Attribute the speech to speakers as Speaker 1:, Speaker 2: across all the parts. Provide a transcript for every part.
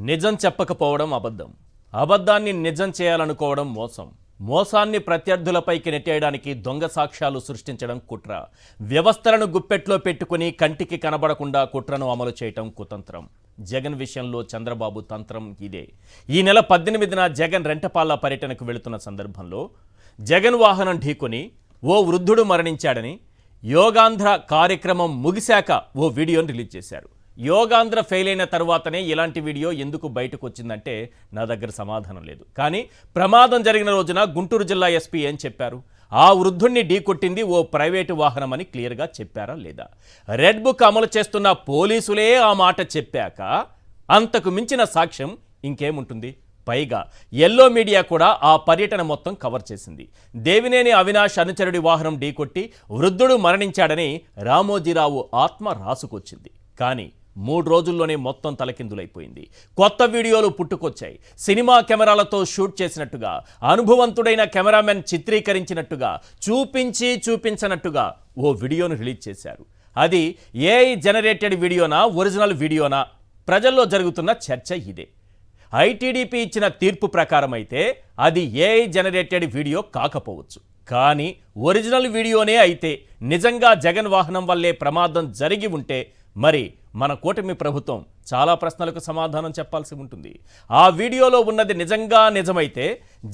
Speaker 1: నిజం చెప్పకపోవడం అబద్ధం, అబద్ధాన్ని నిజం చేయాలనుకోవడం మోసం, మోసాన్ని ప్రత్యర్థులపైకి నెట్టేయడానికి దొంగ సాక్ష్యాలు సృష్టించడం కుట్ర, వ్యవస్థలను గుప్పెట్లో పెట్టుకుని కంటికి కనబడకుండా కుట్రను అమలు చేయటం కుతంత్రం. జగన్ విషయంలో చంద్రబాబు తంత్రం ఇదే. ఈ నెల 18న జగన్ రెంటపాల పర్యటనకు వెళుతున్న సందర్భంలో జగన్ వాహనం ఢీకొని ఓ వృద్ధుడు మరణించాడని యోగాంధ్ర కార్యక్రమం ముగిశాక ఓ వీడియోను రిలీజ్ చేశారు. యోగాంధ్ర ఫెయిల్ అయిన తర్వాతనే ఇలాంటి వీడియో ఎందుకు బయటకు వచ్చిందంటే నా దగ్గర సమాధానం లేదు. కానీ ప్రమాదం జరిగిన రోజున గుంటూరు జిల్లా ఎస్పీ ఏం చెప్పారు? ఆ వృద్ధుణ్ణి ఢీకొట్టింది ఓ ప్రైవేటు వాహనం అని క్లియర్గా చెప్పారా లేదా? రెడ్ బుక్ అమలు చేస్తున్న పోలీసులే ఆ మాట చెప్పాక అంతకు మించిన సాక్ష్యం ఇంకేముంటుంది? పైగా ఎల్లో మీడియా కూడా ఆ పర్యటన మొత్తం కవర్ చేసింది. దేవినేని అవినాష్ అనుచరుడి వాహనం ఢీకొట్టి వృద్ధుడు మరణించాడని రామోజీరావు ఆత్మ రాసుకొచ్చింది. కానీ 3 రోజుల్లోనే మొత్తం తలకిందులైపోయింది. కొత్త వీడియోలు పుట్టుకొచ్చాయి. సినిమా కెమెరాలతో షూట్ చేసినట్టుగా, అనుభవంతుడైన కెమెరామెన్ చిత్రీకరించినట్టుగా, చూపించనట్టుగా ఓ వీడియోను రిలీజ్ చేశారు. అది ఏఐ జనరేటెడ్ వీడియోనా, ఒరిజినల్ వీడియోనా? ప్రజల్లో జరుగుతున్న చర్చ ఇదే. ఐటీడీపీ ఇచ్చిన తీర్పు ప్రకారం అయితే అది ఏఐ జనరేటెడ్ వీడియో కాకపోవచ్చు, కానీ ఒరిజినల్ వీడియోనే అయితే నిజంగా జగన్ వాహనం వల్లే ప్రమాదం జరిగి ఉంటే మరి మన కూటమి ప్రభుత్వం చాలా ప్రశ్నలకు సమాధానం చెప్పాల్సి ఉంటుంది. ఆ వీడియోలో ఉన్నది నిజమైతే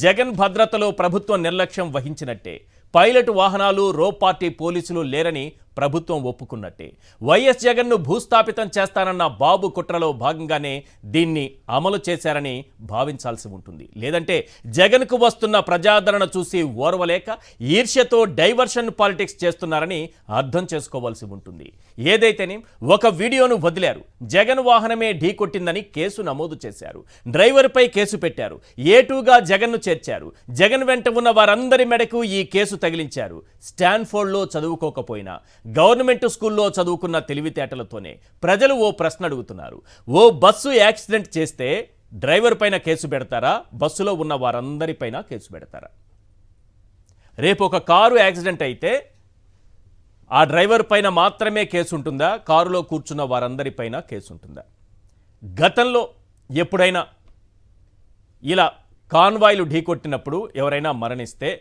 Speaker 1: జగన్ భద్రతలో ప్రభుత్వం నిర్లక్ష్యం వహించినట్టే. పైలట్ వాహనాలు, రో పార్టీ పోలీసులు లేరని ప్రభుత్వం ఒప్పుకున్నట్టే. వైఎస్ జగన్ను భూస్థాపితం చేస్తానన్న బాబు కుట్రలో భాగంగానే దీన్ని అమలు చేశారని భావించాల్సి ఉంటుంది. లేదంటే జగన్కు వస్తున్న ప్రజాదరణ చూసి ఓర్వలేక ఈర్ష్యతో డైవర్షన్ పాలిటిక్స్ చేస్తున్నారని అర్థం చేసుకోవాల్సి ఉంటుంది. ఏదైతేనే ఒక వీడియోను వదిలారు. జగన్ వాహనమే ఢీకొట్టిందని కేసు నమోదు చేశారు. డ్రైవర్పై కేసు పెట్టారు. ఏటూగా జగన్ను చేర్చారు. జగన్ వెంట ఉన్న వారందరి మెడకు ఈ కేసు తగిలించారు. స్టాన్ఫోర్డ్లో చదువుకోకపోయినా గవర్నమెంట్ స్కూల్లో చదువుకున్న తెలివితేటలతోనే ప్రజలు ఓ ప్రశ్న అడుగుతున్నారు. ఓ బస్సు యాక్సిడెంట్ చేస్తే డ్రైవర్ పైన కేసు పెడతారా? బస్సులో ఉన్న వారందరిపైన కేసు పెడతారా? రేపు ఒక కారు యాక్సిడెంట్ అయితే ఆ డ్రైవర్ పైన మాత్రమే కేసు ఉంటుందా? కారులో కూర్చున్న వారందరిపైన కేసు ఉంటుందా? గతంలో ఎప్పుడైనా ఇలా కాన్వాయ్లు ఢీకొట్టినప్పుడు ఎవరైనా మరణిస్తే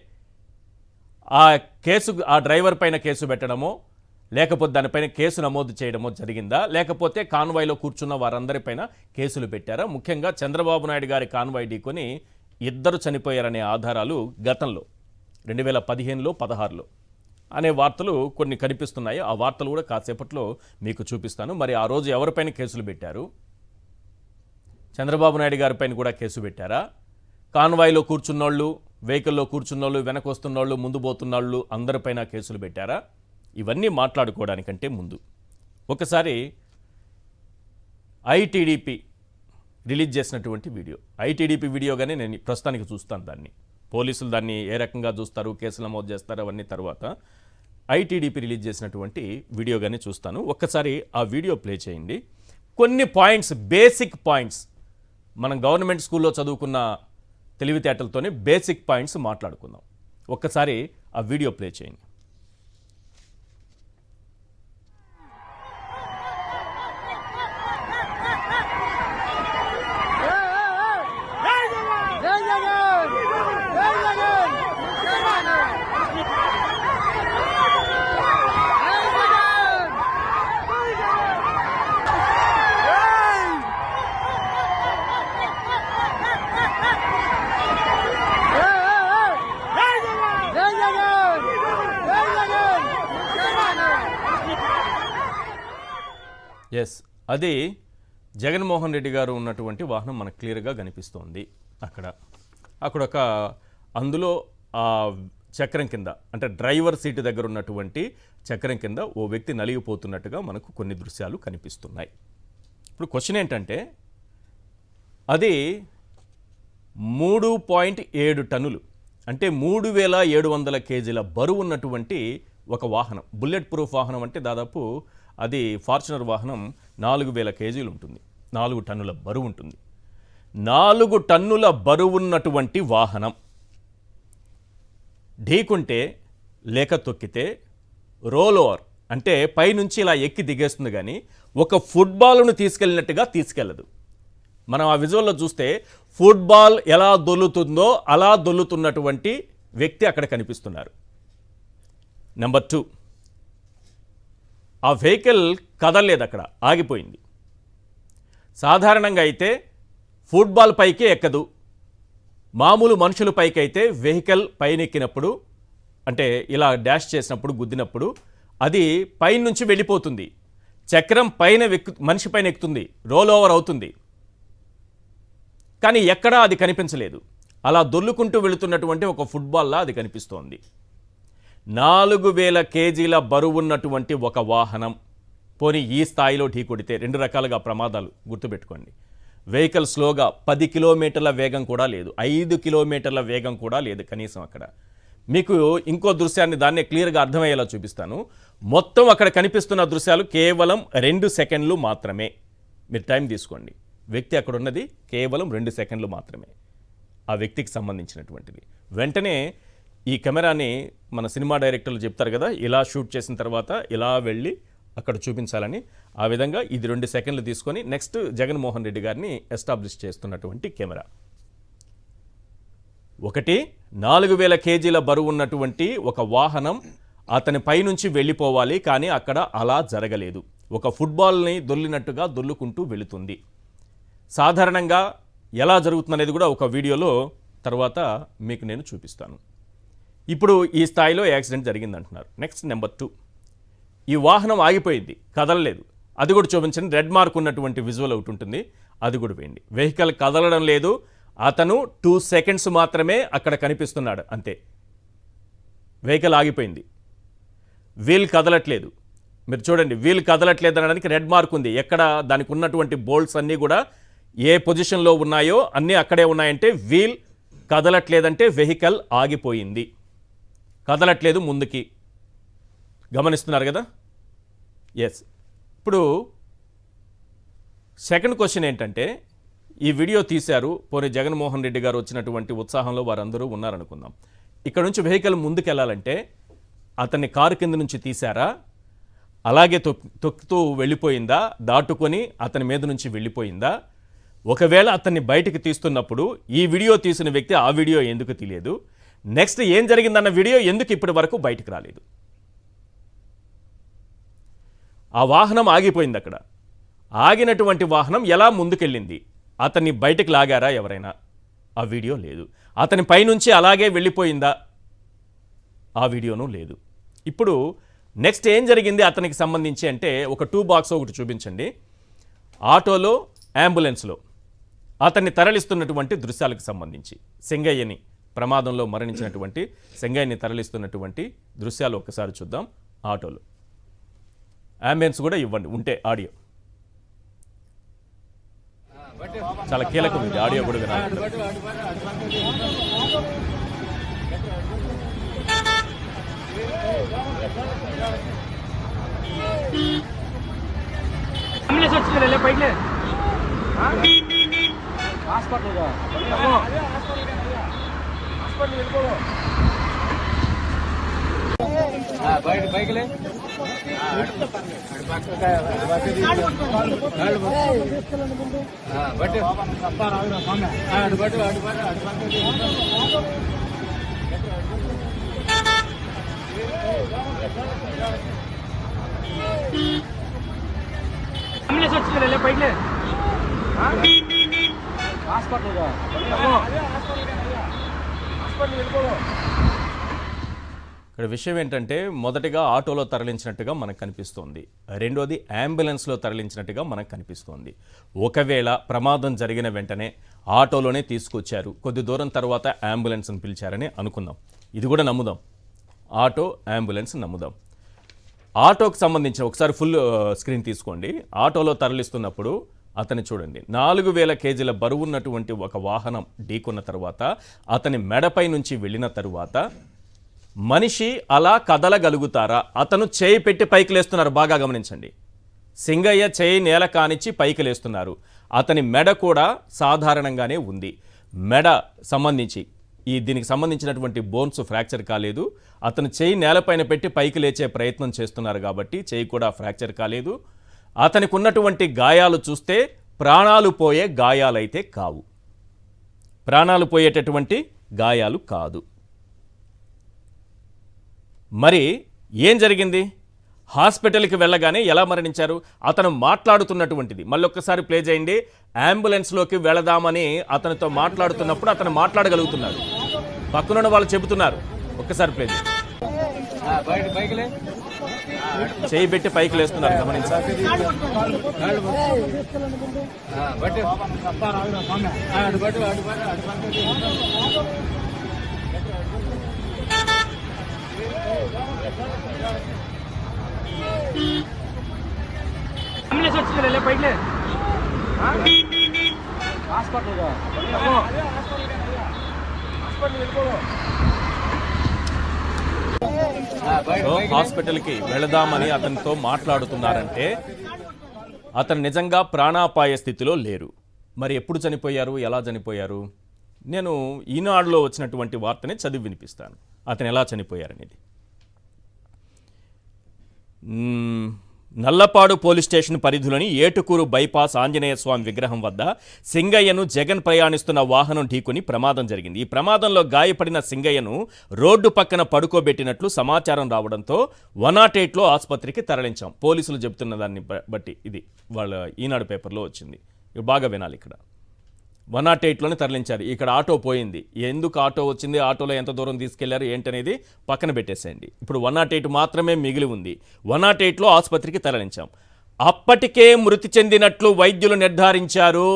Speaker 1: ఆ డ్రైవర్ పైన కేసు పెట్టడమో లేకపోతే దానిపైన కేసు నమోదు చేయడమో జరిగిందా? లేకపోతే కాన్వాయ్లో కూర్చున్న వారందరిపైన కేసులు పెట్టారా? ముఖ్యంగా చంద్రబాబు నాయుడు గారి కాన్వాయ్ ఢీకొని 2 చనిపోయారనే ఆధారాలు గతంలో 2015లో 16లో అనే వార్తలు కొన్ని కనిపిస్తున్నాయి. ఆ వార్తలు కూడా కాసేపట్లో మీకు చూపిస్తాను. మరి ఆ రోజు ఎవరిపైన కేసులు పెట్టారు? చంద్రబాబు నాయుడు గారిపైన కూడా కేసు పెట్టారా? కాన్వాయ్లో కూర్చున్నోళ్ళు, వెహికల్లో కూర్చున్నోళ్ళు, వెనక వస్తున్నోళ్ళు, ముందు పోతున్నోళ్ళు అందరిపైన కేసులు పెట్టారా? ఇవన్నీ మాట్లాడుకోవడానికంటే ముందు ఒకసారి ఐటీడీపీ రిలీజ్ చేసినటువంటి వీడియో, ఐటీడీపీ వీడియోగానే నేను ప్రస్తుతానికి చూస్తాను. దాన్ని పోలీసులు దాన్ని ఏ రకంగా చూస్తారు, కేసులు నమోదు చేస్తారు, అవన్నీ తర్వాత ఐటీడీపీ రిలీజ్ చేసినటువంటి వీడియోగానే చూస్తాను. ఒక్కసారి ఆ వీడియో ప్లే చేయండి. కొన్ని పాయింట్స్, బేసిక్ పాయింట్స్, మనం గవర్నమెంట్ స్కూల్లో చదువుకున్న తెలివితేటలతోనే బేసిక్ పాయింట్స్ మాట్లాడుకుందాం. ఒక్కసారి ఆ వీడియో ప్లే చేయండి. ఎస్, అది జగన్మోహన్ రెడ్డి గారు ఉన్నటువంటి వాహనం మనకు క్లియర్గా కనిపిస్తోంది. అక్కడ అందులో ఆ చక్రం కింద, అంటే డ్రైవర్ సీటు దగ్గర ఉన్నటువంటి చక్రం కింద ఓ వ్యక్తి నలిగిపోతున్నట్టుగా మనకు కొన్ని దృశ్యాలు కనిపిస్తున్నాయి. ఇప్పుడు క్వశ్చన్ ఏంటంటే, అది 3.7 టన్నులు, అంటే 3700 కేజీల బరువు ఉన్నటువంటి ఒక వాహనం. బుల్లెట్ ప్రూఫ్ వాహనం అంటే దాదాపు అది ఫార్చునర్ వాహనం 4000 కేజీలు ఉంటుంది, 4 టన్నుల బరువు ఉంటుంది. 4 టన్నుల బరువున్నటువంటి వాహనం ఢీకుంటే లేక తొక్కితే రోల్ ఓవర్ అంటే పైనుంచి ఇలా ఎక్కి దిగేస్తుంది, కానీ ఒక ఫుట్బాల్ను తీసుకెళ్ళినట్టుగా తీసుకెళ్ళదు. మనం ఆ విజువల్లో చూస్తే ఫుట్బాల్ ఎలా దొల్లుతుందో అలా దొల్లుతున్నటువంటి వ్యక్తి అక్కడ కనిపిస్తున్నారు. నెంబర్ 2, ఆ వెహికల్ కదలలేదు, అక్కడ ఆగిపోయింది. సాధారణంగా అయితే ఫుట్బాల్ పైకే ఎక్కదు, మామూలు మనుషుల పైకి అయితే వెహికల్ పైనెక్కినప్పుడు అంటే ఇలా డాష్ చేసినప్పుడు గుద్దినప్పుడు అది పైనుంచి వెళ్ళిపోతుంది, చక్రం పైన మనిషి పైన ఎక్కుతుంది, రోల్ ఓవర్ అవుతుంది. కానీ ఎక్కడా అది కనిపించలేదు. అలా దొల్లుకుంటూ వెళుతున్నటువంటి ఒక ఫుట్బాల్లా అది కనిపిస్తోంది. 4000 కేజీల బరువున్నటువంటి ఒక వాహనం పోనీ ఈ స్థాయిలో ఢీకొడితే 2 రకాలుగా ప్రమాదాలు గుర్తుపెట్టుకోండి. వెహికల్ స్లోగా 10 కిలోమీటర్ల వేగం కూడా లేదు, 5 కిలోమీటర్ల వేగం కూడా లేదు కనీసం. అక్కడ మీకు ఇంకో దృశ్యాన్ని దాన్నే క్లియర్గా అర్థమయ్యేలా చూపిస్తాను. మొత్తం అక్కడ కనిపిస్తున్న దృశ్యాలు కేవలం 2 సెకండ్లు మాత్రమే. మీరు టైం తీసుకోండి. వ్యక్తి అక్కడ ఉన్నది కేవలం 2 సెకండ్లు మాత్రమే, ఆ వ్యక్తికి సంబంధించినటువంటిది. వెంటనే ఈ కెమెరాని మన సినిమా డైరెక్టర్లు చెప్తారు కదా, ఇలా షూట్ చేసిన తర్వాత ఇలా వెళ్ళి అక్కడ చూపించాలని, ఆ విధంగా ఇది 2 సెకండ్లు తీసుకొని నెక్స్ట్ జగన్మోహన్ రెడ్డి గారిని ఎస్టాబ్లిష్ చేస్తున్నటువంటి కెమెరా. 1, 4000 కేజీల బరువు ఉన్నటువంటి ఒక వాహనం అతని పైనుంచి వెళ్ళిపోవాలి, కానీ అక్కడ అలా జరగలేదు. ఒక ఫుట్బాల్ని దొల్లినట్టుగా దొల్లుకుంటూ వెళుతుంది. సాధారణంగా ఎలా జరుగుతుందనేది కూడా ఒక వీడియోలో తర్వాత మీకు నేను చూపిస్తాను. ఇప్పుడు ఈ స్థాయిలో యాక్సిడెంట్ జరిగిందంటున్నారు. నెక్స్ట్ నెంబర్ 2, ఈ వాహనం ఆగిపోయింది, కదలలేదు, అది కూడా చూపించండి. రెడ్ మార్క్ ఉన్నటువంటి విజువల్ ఒకటి ఉంటుంది, అది కూడా వేయండి. వెహికల్ కదలడం లేదు, అతను 2 సెకండ్స్ మాత్రమే అక్కడ కనిపిస్తున్నాడు, అంతే. వెహికల్ ఆగిపోయింది, వీల్ కదలట్లేదు. మీరు చూడండి, వీల్ కదలట్లేదు అనడానికి రెడ్ మార్క్ ఉంది. ఎక్కడ దానికి ఉన్నటువంటి బోల్ట్స్ అన్నీ కూడా ఏ పొజిషన్లో ఉన్నాయో అన్నీ అక్కడే ఉన్నాయంటే వీల్ కదలట్లేదంటే వెహికల్ ఆగిపోయింది, కదలట్లేదు ముందుకి. గమనిస్తున్నారు కదా? ఎస్. ఇప్పుడు సెకండ్ క్వశ్చన్ ఏంటంటే, ఈ వీడియో తీశారు, పోనీ జగన్మోహన్ రెడ్డి గారు వచ్చినటువంటి ఉత్సాహంలో వారందరూ ఉన్నారనుకుందాం. ఇక్కడ నుంచి వెహికల్ ముందుకు వెళ్ళాలంటే అతన్ని కారు కింద నుంచి తీశారా, అలాగే తొక్కుతూ వెళ్ళిపోయిందా, దాటుకొని అతని మీద నుంచి వెళ్ళిపోయిందా? ఒకవేళ అతన్ని బయటికి తీస్తున్నప్పుడు ఈ వీడియో తీసిన వ్యక్తి ఆ వీడియో ఎందుకు తెలియదు? నెక్స్ట్ ఏం జరిగిందన్న వీడియో ఎందుకు ఇప్పటి వరకు బయటకు రాలేదు? ఆ వాహనం ఆగిపోయింది, అక్కడ ఆగినటువంటి వాహనం ఎలా ముందుకెళ్ళింది? అతన్ని బయటకు లాగారా ఎవరైనా? ఆ వీడియో లేదు. అతని పైనుంచి అలాగే వెళ్ళిపోయిందా? ఆ వీడియోనూ లేదు. ఇప్పుడు నెక్స్ట్ ఏం జరిగింది అతనికి సంబంధించి అంటే ఒక 2 బాక్స్ ఒకటి చూపించండి. ఆటోలో, అంబులెన్స్లో అతన్ని తరలిస్తున్నటువంటి దృశ్యాలకు సంబంధించి సెంగయ్యని, ప్రమాదంలో మరణించినటువంటి సెంగయ్యని తరలిస్తున్నటువంటి దృశ్యాలు ఒకసారి చూద్దాం. ఆటోలో అంబులెన్స్ కూడా ఇవ్వండి ఉంటే ఆడియో, చాలా కీలకం ఇది, ఆడియో కూడా వినాలి. ఇక్కడ విషయం ఏంటంటే, మొదటిగా ఆటోలో తరలించినట్టుగా మనకు కనిపిస్తోంది, రెండోది అంబులెన్స్లో తరలించినట్టుగా మనకు కనిపిస్తోంది. ఒకవేళ ప్రమాదం జరిగిన వెంటనే ఆటోలోనే తీసుకొచ్చారు, కొద్ది దూరం తర్వాత అంబులెన్స్ని పిలిచారని అనుకుందాం, ఇది కూడా నమ్ముదాం. Auto, ambulance నమ్ముదాం. ఆటోకి సంబంధించిన ఒకసారి ఫుల్ స్క్రీన్ తీసుకోండి. ఆటోలో తరలిస్తున్నప్పుడు అతన్ని చూడండి, 4000 కేజీల బరువున్నటువంటి ఒక వాహనం ఢీకొన్న తర్వాత అతని మెడపై నుంచి వెళ్ళిన తరువాత మనిషి అలా కదలగలుగుతారా? అతను చేయి పెట్టి పైకి లేస్తున్నారు, బాగా గమనించండి. సింగయ్య చేయి నేల కానిచ్చి పైకి లేస్తున్నారు. అతని మెడ కూడా సాధారణంగానే ఉంది. మెడ సంబంధించి దీనికి సంబంధించినటువంటి బోన్స్ ఫ్రాక్చర్ కాలేదు. అతను చేయి నేలపైన పెట్టి పైకి లేచే ప్రయత్నం చేస్తున్నారు కాబట్టి చేయి కూడా ఫ్రాక్చర్ కాలేదు. అతనికి ఉన్నటువంటి గాయాలు చూస్తే ప్రాణాలు పోయే గాయాలైతే కావు, ప్రాణాలు పోయేటటువంటి గాయాలు కాదు. మరి ఏం జరిగింది? హాస్పిటల్కి వెళ్ళగానే ఎలా మరణించారు? అతను మాట్లాడుతున్నటువంటిది మళ్ళీ ఒక్కసారి ప్లే చేయండి. అంబులెన్స్లోకి వెళదామని అతనితో మాట్లాడుతున్నప్పుడు అతను మాట్లాడగలుగుతున్నాడు. పక్కనున్న వాళ్ళు చెబుతున్నారు. ఒక్కసారి ప్లే చేయండి. చేయి పెట్టి పైకి లేస్తున్నారు, గమనించాలి. హాస్పిటల్కి వెళదామని అతనితో మాట్లాడుతున్నారంటే అతను నిజంగా ప్రాణాపాయ స్థితిలో లేరు. మరి ఎప్పుడు చనిపోయారు, ఎలా చనిపోయారు? నేను ఈనాడులో వచ్చినటువంటి వార్తని చదివి వినిపిస్తాను అతను ఎలా చనిపోయారనేది. నల్లపాడు పోలీస్ స్టేషన్ పరిధిలోని ఏటుకూరు బైపాస్ ఆంజనేయ స్వామి విగ్రహం వద్ద సింగయ్యను జగన్ ప్రయాణిస్తున్న వాహనం ఢీకొని ప్రమాదం జరిగింది. ఈ ప్రమాదంలో గాయపడిన సింగయ్యను రోడ్డు పక్కన పడుకోబెట్టినట్లు సమాచారం రావడంతో 108లో ఆసుపత్రికి తరలించాం. పోలీసులు చెబుతున్న దాన్ని బట్టి ఇది వాళ్ళ ఈనాడు పేపర్లో వచ్చింది. బాగా వినాలి. ఇక్కడ 108లోనే తరలించారు. ఇక్కడ ఆటో పోయింది. ఎందుకు ఆటో వచ్చింది, ఆటోలో ఎంత దూరం తీసుకెళ్లారు ఏంటనేది పక్కన పెట్టేసేయండి. ఇప్పుడు 108 మాత్రమే మిగిలి ఉంది. 108లో ఆసుపత్రికి తరలించాం. అప్పటికే మృతి చెందినట్లు వైద్యులు నిర్ధారించారు.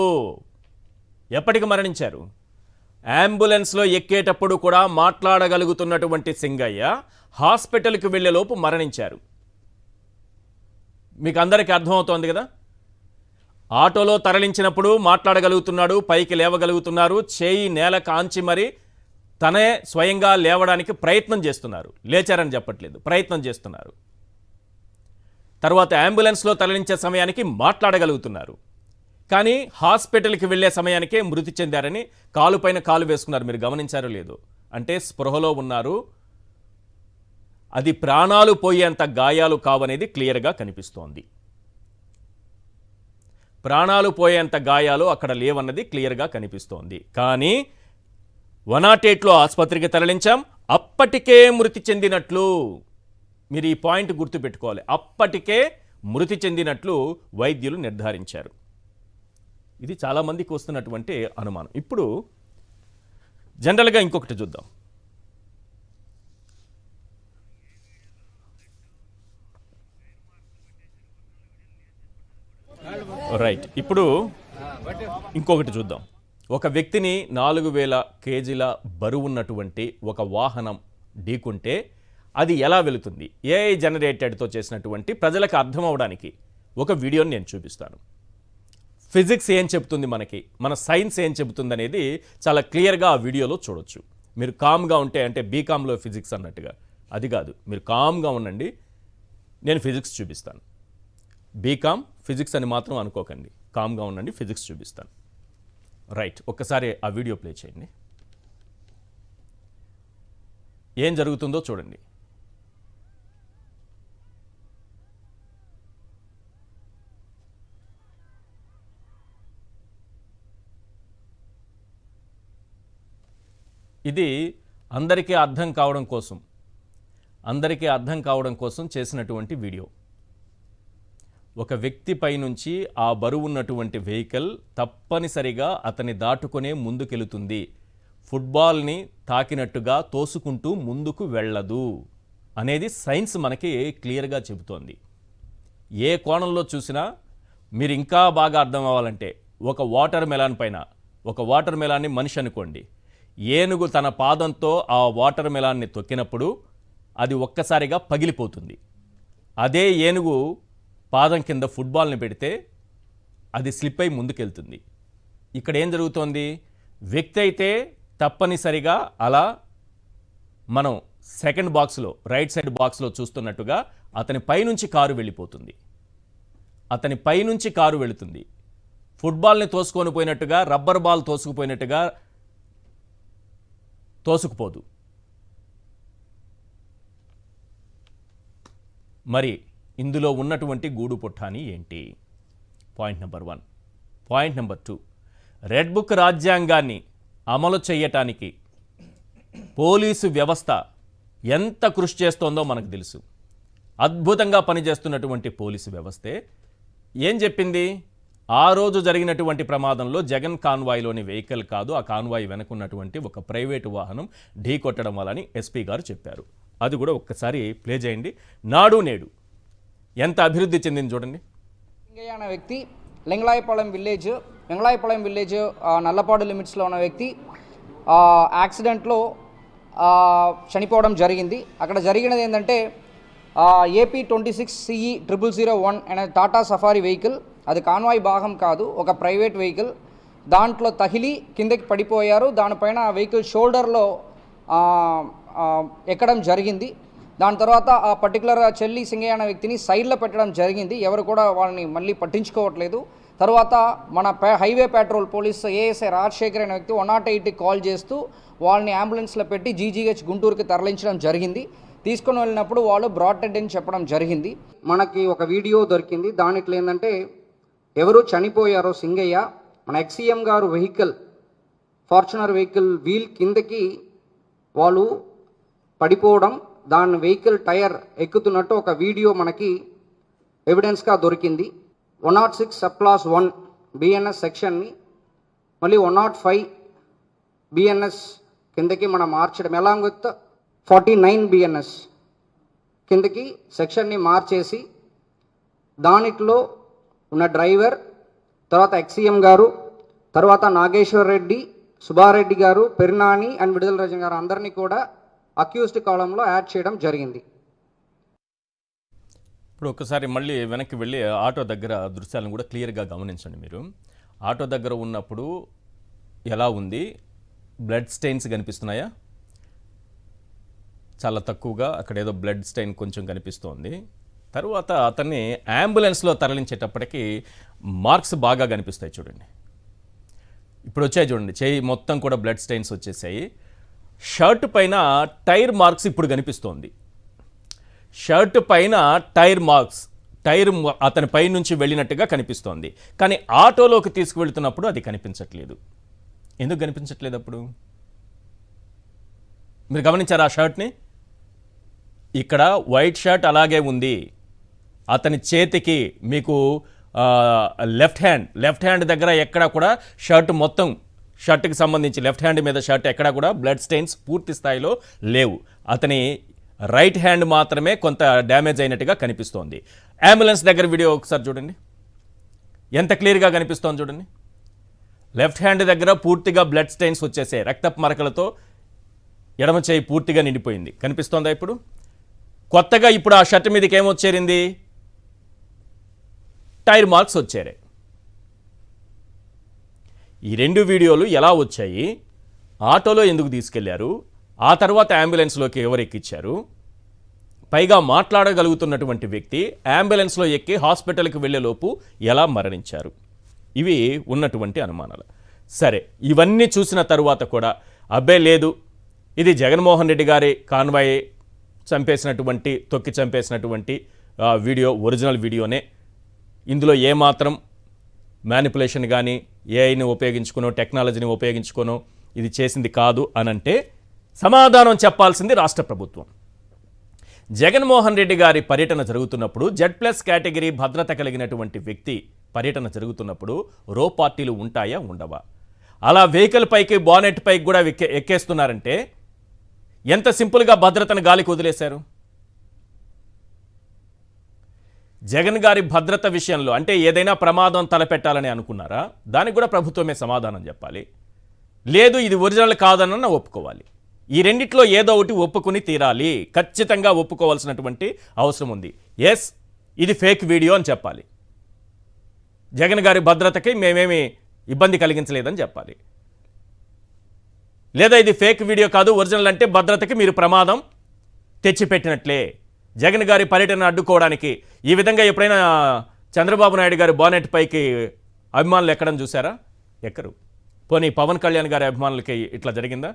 Speaker 1: ఎప్పటికి మరణించారు? అంబులెన్స్లో ఎక్కేటప్పుడు కూడా మాట్లాడగలుగుతున్నటువంటి సింగయ్య హాస్పిటల్కి వెళ్లేలోపు మరణించారు. మీకు అందరికీ అర్థమవుతోంది కదా. ఆటోలో తరలించినప్పుడు మాట్లాడగలుగుతున్నాడు, పైకి లేవగలుగుతున్నారు, చేయి నేల కాంచి మరి తనే స్వయంగా లేవడానికి ప్రయత్నం చేస్తున్నారు. లేచారని చెప్పట్లేదు, ప్రయత్నం చేస్తున్నారు. తర్వాత అంబులెన్స్లో తరలించే సమయానికి మాట్లాడగలుగుతున్నారు. కానీ హాస్పిటల్కి వెళ్ళే సమయానికే మృతి చెందారని కాలుపైన కాలు వేసుకున్నారు. మీరు గమనించారో లేదో? అంటే స్పృహలో ఉన్నారు. అది ప్రాణాలు పోయేంత గాయాలు కావనేది క్లియర్గా కనిపిస్తోంది. ప్రాణాలు పోయేంత గాయాలు అక్కడ లేవన్నది క్లియర్గా కనిపిస్తోంది. కానీ 108లో ఆసుపత్రికి తరలించాం. అప్పటికే మృతి చెందినట్లు, మీరు ఈ పాయింట్ గుర్తుపెట్టుకోవాలి, అప్పటికే మృతి చెందినట్లు వైద్యులు నిర్ధారించారు. ఇది చాలామందికి వస్తున్నటువంటి అనుమానం. ఇప్పుడు జనరల్గా ఇంకొకటి చూద్దాం. రైట్, ఇప్పుడు ఇంకొకటి చూద్దాం. ఒక వ్యక్తిని 4000 కేజీల బరువున్నటువంటి ఒక వాహనం ఢీకుంటే అది ఎలా వెళుతుంది? ఏఐ జనరేటెడ్తో చేసినటువంటి ప్రజలకు అర్థం అవడానికి ఒక వీడియోని నేను చూపిస్తాను. ఫిజిక్స్ ఏం చెబుతుంది మనకి, మన సైన్స్ ఏం చెబుతుంది అనేది చాలా క్లియర్గా ఆ వీడియోలో చూడొచ్చు. మీరు కామ్గా ఉంటే, అంటే బీకామ్లో ఫిజిక్స్ అన్నట్టుగా అది కాదు, మీరు కామ్గా ఉండండి, నేను ఫిజిక్స్ చూపిస్తాను. బీకామ్ ఫిజిక్స్ అని మాత్రం అనుకోకండి, కామ్గా ఉండండి, ఫిజిక్స్ చూపిస్తాను. రైట్, ఒక్కసారి ఆ వీడియో ప్లే చేయండి. ఏం జరుగుతుందో చూడండి. ఇది అందరికీ అర్థం కావడం కోసం చేసినటువంటి వీడియో. ఒక వ్యక్తిపై నుంచి ఆ బరువున్నటువంటి వెహికల్ తప్పనిసరిగా అతన్ని దాటుకునే ముందుకెళుతుంది. ఫుట్బాల్ని తాకినట్టుగా తోసుకుంటూ ముందుకు వెళ్ళదు అనేది సైన్స్ మనకి క్లియర్గా చెబుతోంది. ఏ కోణంలో చూసినా మీరు ఇంకా బాగా అర్థం అవ్వాలంటే, ఒక వాటర్ మెలాన్ని మనిషి అనుకోండి. ఏనుగు తన పాదంతో ఆ వాటర్ మెలాన్ని తొక్కినప్పుడు అది ఒక్కసారిగా పగిలిపోతుంది. అదే ఏనుగు పాదం కింద ఫుట్బాల్ని పెడితే అది స్లిప్ అయి ముందుకెళ్తుంది. ఇక్కడ ఏం జరుగుతోంది? వ్యక్తి అయితే తప్పనిసరిగా అలా మనం సెకండ్ బాక్స్లో, రైట్ సైడ్ బాక్స్లో చూస్తున్నట్టుగా అతని పైనుంచి కారు వెళ్ళిపోతుంది. అతని పైనుంచి కారు వెళుతుంది. ఫుట్బాల్ని తోసుకొని పోయినట్టుగా, రబ్బర్ బాల్ తోసుకుపోయినట్టుగా తోసుకుపోదు. మరి ఇందులో ఉన్నటువంటి గూడు పుఠాని ఏంటి? Point number 1. Point number 2, red book రాజ్యాంగాన్ని అమలు చేయటానికి పోలీసు వ్యవస్థ ఎంత కృషి చేస్తోందో మనకు తెలుసు. అద్భుతంగా పనిచేస్తున్నటువంటి పోలీసు వ్యవస్థే ఏం చెప్పింది? ఆ రోజు జరిగినటువంటి ప్రమాదంలో జగన్ కాన్వాయ్లోని వెహికల్ కాదు, ఆ కాన్వాయ్ వెనుకున్నటువంటి ఒక ప్రైవేటు వాహనం ఢీ కొట్టడం వలని ఎస్పీ గారు చెప్పారు. అది కూడా ఒక్కసారి ప్లే చేయండి. నాడు నేడు ఎంత అభివృద్ధి చెందింది చూడండి.
Speaker 2: లింగయ్య అనే వ్యక్తి వెంగళాయపాలెం విలేజ్ నల్లపాడు లిమిట్స్లో ఉన్న వ్యక్తి యాక్సిడెంట్లో చనిపోవడం జరిగింది. అక్కడ జరిగినది ఏంటంటే AP 26 CE 0001 అనే టాటా సఫారీ వెహికల్, అది కాన్వాయ్ భాగం కాదు, ఒక ప్రైవేట్ వెహికల్. దాంట్లో తగిలి కిందకి పడిపోయారు. దానిపైన ఆ వెహికల్ షోల్డర్లో ఎక్కడం జరిగింది. దాని తర్వాత ఆ పర్టికులర్ చెల్లి సింగయ్య అనే వ్యక్తిని సైడ్లో పెట్టడం జరిగింది. ఎవరు కూడా వాళ్ళని మళ్ళీ పట్టించుకోవట్లేదు. తర్వాత మన highway petrol police ASI Rajasekhar అనే వ్యక్తి 108కి కాల్ చేస్తూ వాళ్ళని అంబులెన్స్లో పెట్టి GGH గుంటూరుకి తరలించడం జరిగింది. తీసుకొని వెళ్ళినప్పుడు వాళ్ళు బ్రాడ్ డెడ్ అని చెప్పడం జరిగింది. మనకి ఒక వీడియో దొరికింది. దాంట్లో ఏంటంటే ఎవరు చనిపోయారో సింగయ్య, మన XCM గారు వెహికల్ ఫార్చునర్ వెహికల్ వీల్ కిందకి వాళ్ళు పడిపోవడం, దాని వెహికల్ టైర్ ఎక్కుతున్నట్టు ఒక వీడియో మనకి ఎవిడెన్స్గా దొరికింది. 106 సబ్క్లాస్ 1 BNS సెక్షన్ని మళ్ళీ 105 BNS కిందకి మనం మార్చడం, అలాంగ్ విత్ 49 BNS కిందకి సెక్షన్ని మార్చేసి దానిలో ఉన్న డ్రైవర్, తర్వాత XCM గారు, తర్వాత నాగేశ్వర్ రెడ్డి, సుబ్బారెడ్డి గారు, పెరినాని అండ్ విడుదల రజన్ గారు అందరినీ కూడా అక్యూజ్డ్ కాలంలో యాడ్ చేయడం జరిగింది.
Speaker 1: ఇప్పుడు ఒకసారి మళ్ళీ వెనక్కి వెళ్ళి ఆటో దగ్గర దృశ్యాలను కూడా క్లియర్గా గమనించండి. మీరు ఆటో దగ్గర ఉన్నప్పుడు ఎలా ఉంది? బ్లడ్ స్టెయిన్స్ కనిపిస్తున్నాయా? చాలా తక్కువగా, అక్కడ ఏదో బ్లడ్ స్టెయిన్ కొంచెం కనిపిస్తోంది. తర్వాత అతన్ని అంబులెన్స్లో తరలించేటప్పటికి మార్క్స్ బాగా కనిపిస్తాయి చూడండి. ఇప్పుడు వచ్చాయి చూడండి, చేయి మొత్తం కూడా బ్లడ్ స్టెయిన్స్ వచ్చేసాయి. షర్ట్ పైన టైర్ మార్క్స్ ఇప్పుడు కనిపిస్తోంది. షర్ట్ పైన టైర్ మార్క్స్, టైర్ అతని పై నుంచి వెళ్ళినట్టుగా కనిపిస్తోంది. కానీ ఆటోలోకి తీసుకువెళ్తున్నప్పుడు అది కనిపించట్లేదు. ఎందుకు కనిపించట్లేదు? అప్పుడు మీరు గమనించారా ఆ షర్ట్ని? ఇక్కడ వైట్ షర్ట్ అలాగే ఉంది. అతని చేతికి మీకు లెఫ్ట్ హ్యాండ్ దగ్గర ఎక్కడ కూడా షర్ట్ మొత్తం, షర్ట్కి సంబంధించి లెఫ్ట్ హ్యాండ్ మీద షర్ట్ ఎక్కడ కూడా బ్లడ్ స్టెయిన్స్ పూర్తి స్థాయిలో లేవు. అతని రైట్ హ్యాండ్ మాత్రమే కొంత డ్యామేజ్ అయినట్టుగా కనిపిస్తోంది. అంబులెన్స్ దగ్గర వీడియో ఒకసారి చూడండి, ఎంత క్లియర్గా కనిపిస్తోంది చూడండి. లెఫ్ట్ హ్యాండ్ దగ్గర పూర్తిగా బ్లడ్ స్టెయిన్స్ వచ్చేసాయి, రక్తపు మరకలతో ఎడమ చేయి పూర్తిగా నిండిపోయింది. కనిపిస్తోందా ఇప్పుడు? కొత్తగా ఇప్పుడు ఆ షర్ట్ మీదకి ఏమొచ్చేరింది? టైర్ మార్క్స్ వచ్చాయి. ఈ రెండు వీడియోలు ఎలా వచ్చాయి? ఆటోలో ఎందుకు తీసుకెళ్లారు? ఆ తర్వాత అంబులెన్స్లోకి ఎవరు ఎక్కించారు? పైగా మాట్లాడగలుగుతున్నటువంటి వ్యక్తి అంబులెన్స్లో ఎక్కి హాస్పిటల్కి వెళ్ళేలోపు ఎలా మరణించారు? ఇవి ఉన్నటువంటి అనుమానాలు. సరే, ఇవన్నీ చూసిన తరువాత కూడా అబ్బే లేదు, ఇది జగన్మోహన్ రెడ్డి గారి కాన్వాయ్ చంపేసినటువంటి, తొక్కి చంపేసినటువంటి వీడియో, ఒరిజినల్ వీడియోనే, ఇందులో ఏమాత్రం మ్యానిపులేషన్ కానీ ఏఐని ఉపయోగించుకునో టెక్నాలజీని ఉపయోగించుకునో ఇది చేసింది కాదు అనంటే సమాధానం చెప్పాల్సింది రాష్ట్ర ప్రభుత్వం. జగన్మోహన్ రెడ్డి గారి పర్యటన జరుగుతున్నప్పుడు, Z+ కేటగిరీ భద్రత కలిగినటువంటి వ్యక్తి పర్యటన జరుగుతున్నప్పుడు రో పార్టీలు ఉంటాయా ఉండవా? అలా వెహికల్ పైకి, బానెట్ పైకి కూడా ఎక్కేస్తున్నారంటే ఎంత సింపుల్గా భద్రతను గాలికి వదిలేశారు. జగన్ గారి భద్రత విషయంలో అంటే ఏదైనా ప్రమాదం తలపెట్టాలని అనుకున్నారా? దానికి కూడా ప్రభుత్వమే సమాధానం చెప్పాలి. లేదు, ఇది ఒరిజినల్ కాదన్న ఒప్పుకోవాలి. ఈ రెండిట్లో ఏదో ఒకటి ఒప్పుకుని తీరాలి. ఖచ్చితంగా ఒప్పుకోవాల్సినటువంటి అవసరం ఉంది. ఎస్, ఇది ఫేక్ వీడియో అని చెప్పాలి. జగన్ గారి భద్రతకి మేమేమి ఇబ్బంది కలిగించలేదని చెప్పాలి. లేదా ఇది ఫేక్ వీడియో కాదు, ఒరిజినల్ అంటే భద్రతకి మీరు ప్రమాదం తెచ్చిపెట్టినట్లే. జగన్ గారి పర్యటన అడ్డుకోవడానికి ఈ విధంగా ఎప్పుడైనా చంద్రబాబు నాయుడు గారి బానెట్ పైకి అభిమానులు ఎక్కడం చూసారా? ఎక్కరు. పోనీ పవన్ కళ్యాణ్ గారి అభిమానులకి ఇట్లా జరిగిందా?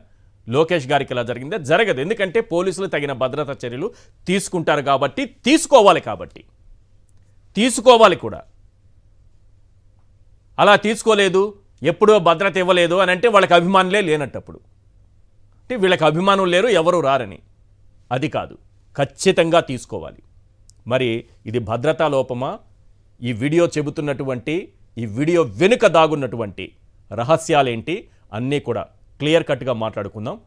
Speaker 1: లోకేష్ గారికి ఇలా జరిగిందా? జరగదు. ఎందుకంటే పోలీసులు తగిన భద్రతా చర్యలు తీసుకుంటారు కాబట్టి, తీసుకోవాలి కూడా. అలా తీసుకోలేదు, ఎప్పుడూ భద్రత ఇవ్వలేదు అని అంటే వాళ్ళకి అభిమానులే లేనట్టప్పుడు. అంటే వీళ్ళకి అభిమానులు లేరు, ఎవరు రారని. అది కాదు, ఖచ్చితంగా తీసుకోవాలి. మరి ఇది భద్రతా లోపమా? ఈ వీడియో చెబుతున్నటువంటి, ఈ వీడియో వెనుక దాగున్నటువంటి రహస్యాలేంటి అన్నీ కూడా క్లియర్ కట్గా మాట్లాడుకుందాం.